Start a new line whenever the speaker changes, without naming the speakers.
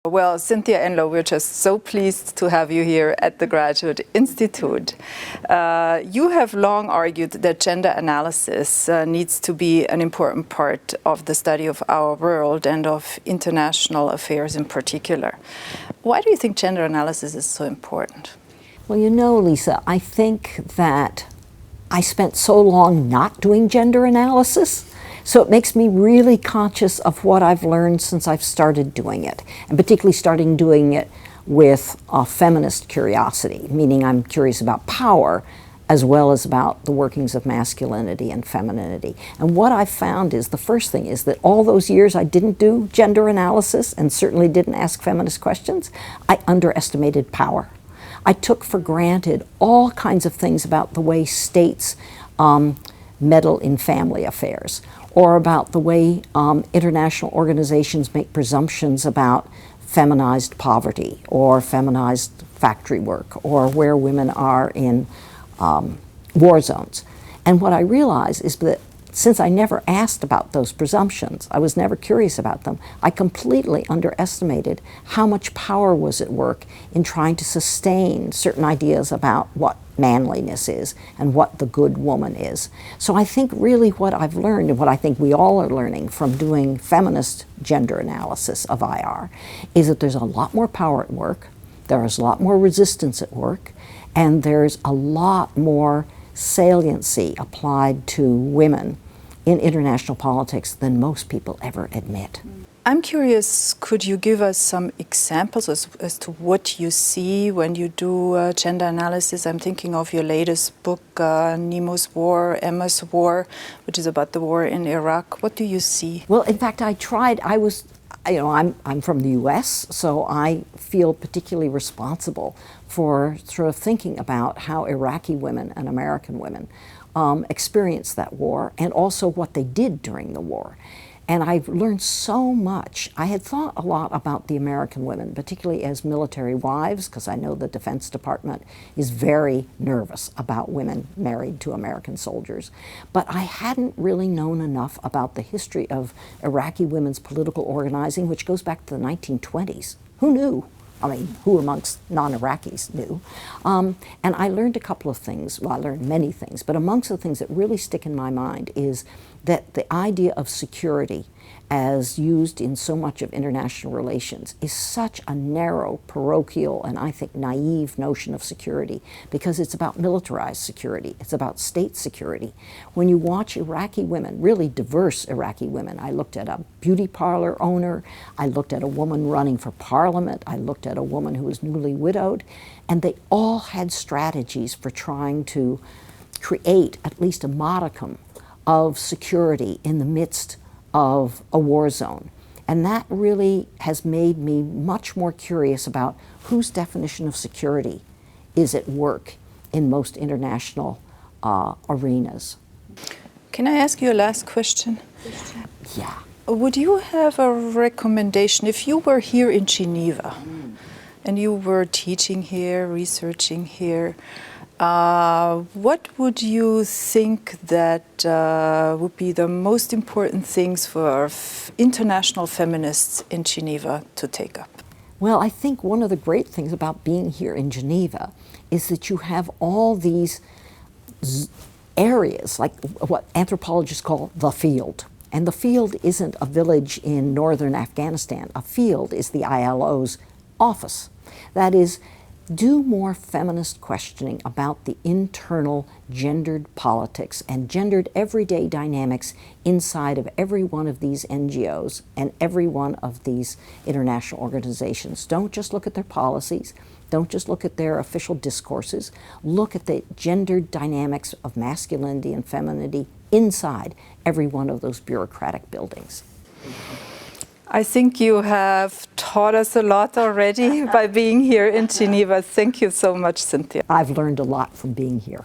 Well, Cynthia Enloe, we're just so pleased to have you here at the Graduate Institute. You have long argued that gender analysis needs to be an important part of the study of our world and of international affairs in particular. Why do you think gender analysis is so important?
Well, you know, Lisa, I think that I spent so long not doing gender analysis, so it makes me really conscious of what I've learned since I've started doing it, and particularly starting doing it with a feminist curiosity, meaning I'm curious about power as well as about the workings of masculinity and femininity. And what I've found is, the first thing is that all those years I didn't do gender analysis and certainly didn't ask feminist questions, I underestimated power. I took for granted all kinds of things about the way states meddle in family affairs, or about the way international organizations make presumptions about feminized poverty or feminized factory work, or where women are in war zones. And what I realize is that since I never asked about those presumptions, I was never curious about them, I completely underestimated how much power was at work in trying to sustain certain ideas about what manliness is and what the good woman is. So I think really what I've learned, and what I think we all are learning from doing feminist gender analysis of IR, is that there's a lot more power at work, there is a lot more resistance at work, and there's a lot more saliency applied to women in international politics than most people ever admit.
I'm curious, could you give us some examples as to what you see when you do gender analysis? I'm thinking of your latest book, Nemo's War, Emma's War, which is about the war in Iraq. What do you see?
Well, in fact, I'm from the US, so I feel particularly responsible for sort of thinking about how Iraqi women and American women experienced that war, and also what they did during the war. And I've learned so much. I had thought a lot about the American women, particularly as military wives, because I know the Defense Department is very nervous about women married to American soldiers. But I hadn't really known enough about the history of Iraqi women's political organizing, which goes back to the 1920s. Who knew? I mean, who amongst non-Iraqis knew? And I learned a couple of things. Well, I learned many things, but amongst the things that really stick in my mind is that the idea of security, as used in so much of international relations, is such a narrow, parochial, and I think naive notion of security, because it's about militarized security, it's about state security. When you watch Iraqi women, really diverse Iraqi women, I looked at a beauty parlor owner, I looked at a woman running for parliament, I looked at a woman who was newly widowed, and they all had strategies for trying to create at least a modicum of security in the midst of a war zone. And that really has made me much more curious about whose definition of security is at work in most international arenas.
Can I ask you a last question?
Yeah.
Would you have a recommendation if you were here in Geneva and you were teaching here, researching here? What would you think that would be the most important things for international feminists in Geneva to take up?
Well, I think one of the great things about being here in Geneva is that you have all these areas, like what anthropologists call the field. And the field isn't a village in northern Afghanistan. A field is the ILO's office. That is, do more feminist questioning about the internal gendered politics and gendered everyday dynamics inside of every one of these NGOs and every one of these international organizations. Don't just look at their policies. Don't just look at their official discourses. Look at the gendered dynamics of masculinity and femininity inside every one of those bureaucratic buildings.
I think you have taught us a lot already by being here in Geneva. Thank you so much, Cynthia.
I've learned a lot from being here.